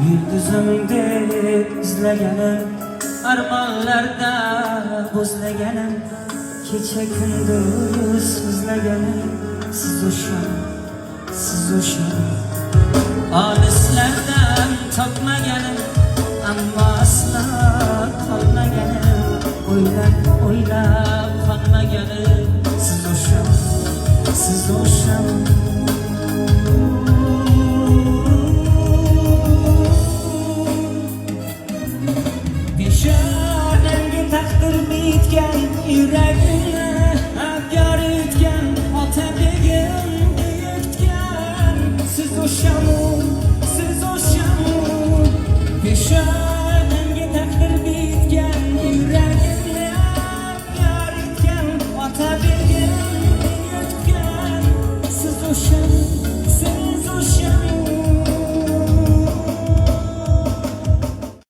Yulduzim deb izlaganim, armonlarda bo'zlaganim, kecha kunduz so'zlaganim, siz o'sha olislardan topmaganim, ammo aslo qolmaganim, o'ylab qolmaganim, siz o'sha peshonamga taqdir bitgan yuragimni abyor etgan otabegim deyotgan, siz o'shamu peshonamga